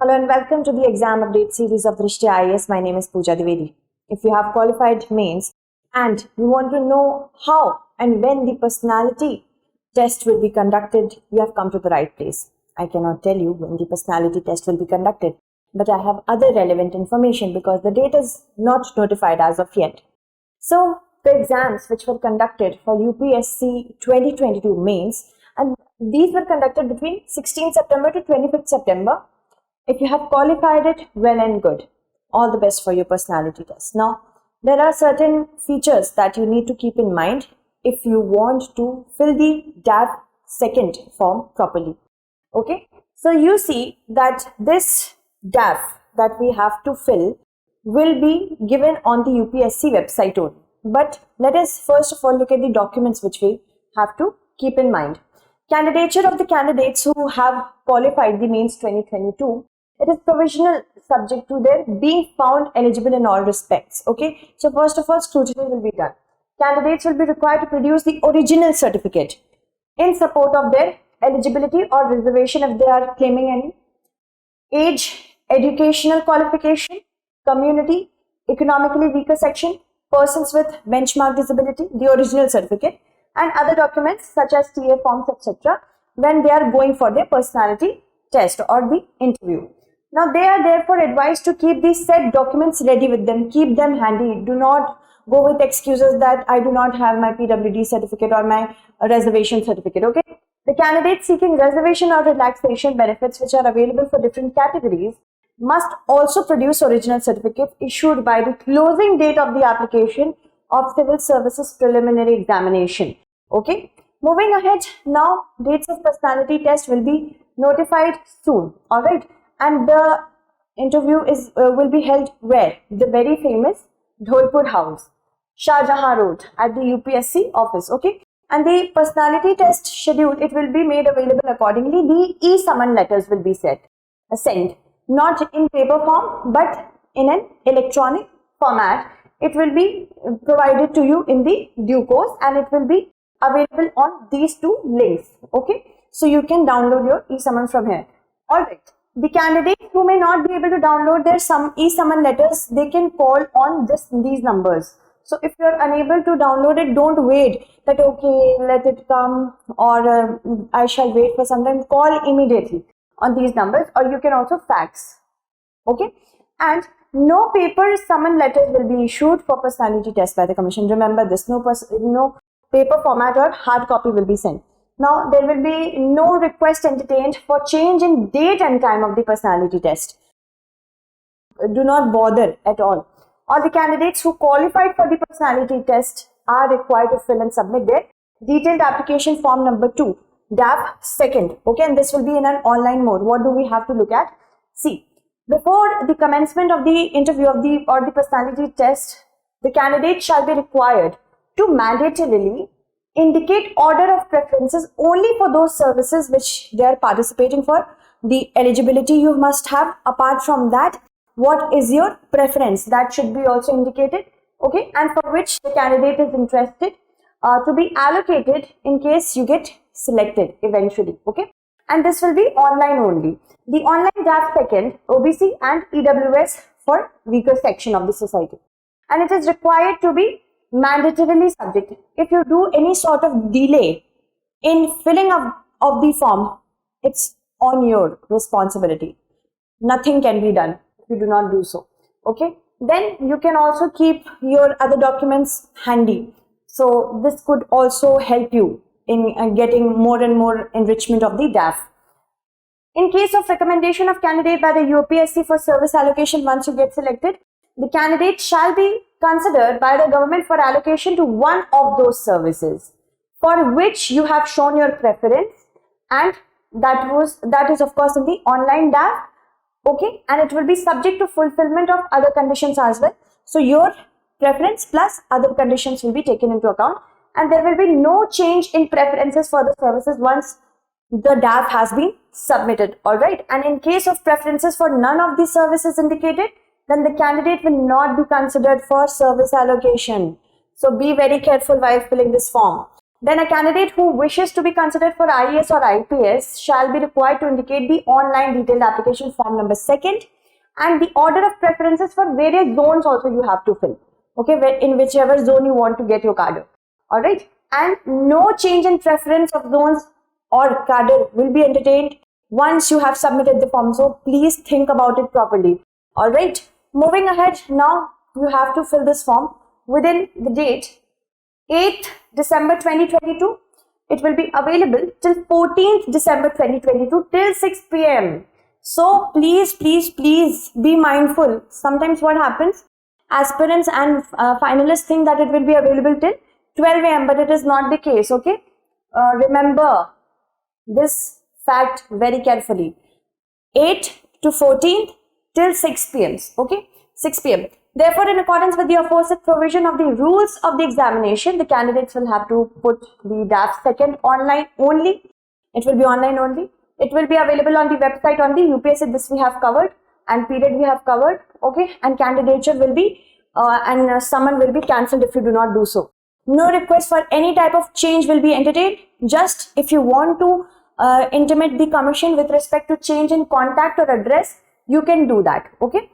Hello and welcome to the exam update series of Drishti IAS. My name is Pooja Dwivedi. If you have qualified mains and you want to know how and when the personality test will be conducted, you have come to the right place. I cannot tell you when the personality test will be conducted, but I have other relevant information because the date is not notified as of yet. So the exams which were conducted for UPSC 2022 mains, and these were conducted between 16th September to 25th September. If you have qualified it, well and good. All the best for your personality test. Now, there are certain features that you need to keep in mind if you want to fill the DAV second form properly. Okay, so you see that this DAV that we have to fill will be given on the UPSC website only. But let us first of all look at the documents which we have to keep in mind. Candidature of the candidates who have qualified the mains 2022. It is provisional, subject to their being found eligible in all respects. Okay, so first of all, scrutiny will be done. Candidates will be required to produce the original certificate in support of their eligibility or reservation if they are claiming any age, educational qualification, community, economically weaker section, persons with benchmark disability, the original certificate, and other documents such as TA forms, etc. when they are going for their personality test or the interview. Now, they are therefore advised to keep these said documents ready with them. Keep them handy. Do not go with excuses that I do not have my PWD certificate or my reservation certificate. Okay. The candidates seeking reservation or relaxation benefits which are available for different categories must also produce original certificates issued by the closing date of the application of Civil Services Preliminary Examination. Okay. Moving ahead, now dates of personality test will be notified soon. Alright. And the interview will be held where? The very famous Dholpur House, Shah Jahan Road at the UPSC office. Okay. And the personality test schedule, it will be made available accordingly. The e-summon letters will be sent, not in paper form, but in an electronic format. It will be provided to you in the due course and it will be available on these two links. Okay. So you can download your e-summon from here. Alright. The candidates who may not be able to download their e-summon letters, they can call on these numbers. So if you are unable to download it, don't wait that okay, let it come or I shall wait for some time. Call immediately on these numbers, or you can also fax. Okay. And no paper summon letters will be issued for personality test by the commission. Remember this, no paper format or hard copy will be sent. Now, there will be no request entertained for change in date and time of the personality test. Do not bother at all. All the candidates who qualified for the personality test are required to fill and submit their detailed application form number 2, DAV second. Okay, and this will be in an online mode. What do we have to look at? See, before the commencement of the interview or the personality test, the candidate shall be required to mandatorily indicate order of preferences only for those services which they are participating for. The eligibility you must have. Apart from that, what is your preference? That should be also indicated. Okay, and for which the candidate is interested to be allocated in case you get selected eventually. Okay, and this will be online only. The online DAV second, OBC and EWS for weaker section of the society, and it is required to be mandatorily subject. If you do any sort of delay in filling up of the form, it's on your responsibility. Nothing can be done if you do not do so. Okay. Then you can also keep your other documents handy. So this could also help you in getting more and more enrichment of the DAV. In case of recommendation of candidate by the UPSC for service allocation, once you get selected, the candidate shall be considered by the government for allocation to one of those services for which you have shown your preference, and that is of course in the online DAV. Okay, and it will be subject to fulfillment of other conditions as well. So your preference plus other conditions will be taken into account, and there will be no change in preferences for the services once the DAV has been submitted. All right, and in case of preferences for none of the services indicated, then the candidate will not be considered for service allocation. So be very careful while filling this form. Then a candidate who wishes to be considered for IAS or IPS shall be required to indicate the online detailed application form number 2nd and the order of preferences for various zones also you have to fill. Okay, in whichever zone you want to get your cadre. Alright, and no change in preference of zones or cadre will be entertained once you have submitted the form. So please think about it properly. Alright, moving ahead, now you have to fill this form within the date 8th December 2022. It will be available till 14th December 2022 till 6 p.m. So please be mindful. Sometimes what happens, aspirants and finalists think that it will be available till 12 a.m. but it is not the case. Okay, remember this fact very carefully. 8th to 14th till 6 p.m. Okay, 6 p.m. Therefore, in accordance with the aforesaid provision of the rules of the examination, the candidates will have to put the DAF 2nd online only. It will be online only. It will be available on the website on the UPSC. This we have covered, and period we have covered. Okay, and candidature will be and summon will be cancelled if you do not do so. No request for any type of change will be entertained. Just if you want to intimate the commission with respect to change in contact or address, you can do that. Okay.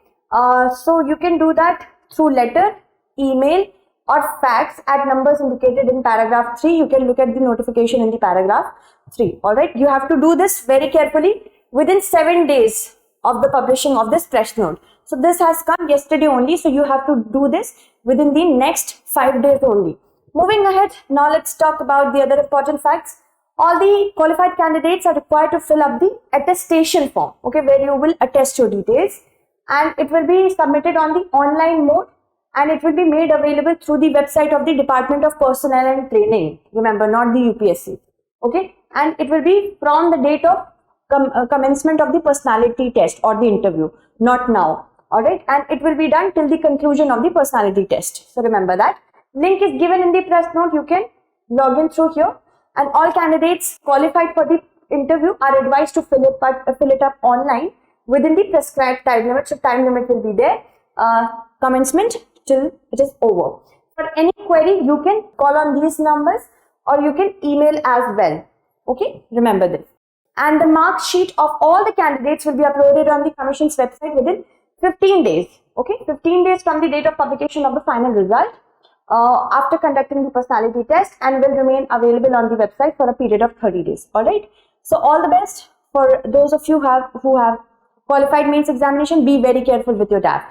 So you can do that through letter, email or fax at numbers indicated in paragraph 3. You can look at the notification in the paragraph 3. Alright, you have to do this very carefully within 7 days of the publishing of this press note. So this has come yesterday only, so you have to do this within the next 5 days only. Moving ahead, now let's talk about the other important facts. All the qualified candidates are required to fill up the attestation form, okay, where you will attest your details. And it will be submitted on the online mode and it will be made available through the website of the Department of Personnel and Training. Remember, not the UPSC. Okay, and it will be from the date of commencement of the personality test or the interview, not now. Alright, and it will be done till the conclusion of the personality test. So remember that. Link is given in the press note. You can log in through here, and all candidates qualified for the interview are advised to fill it up online within the prescribed time limit. So time limit will be there, commencement till it is over. For any query, you can call on these numbers or you can email as well. Okay, remember this. And the mark sheet of all the candidates will be uploaded on the Commission's website within 15 days. Okay, 15 days from the date of publication of the final result after conducting the personality test, and will remain available on the website for a period of 30 days. Alright, so all the best for those of you who have qualified mains examination. Be very careful with your DAF.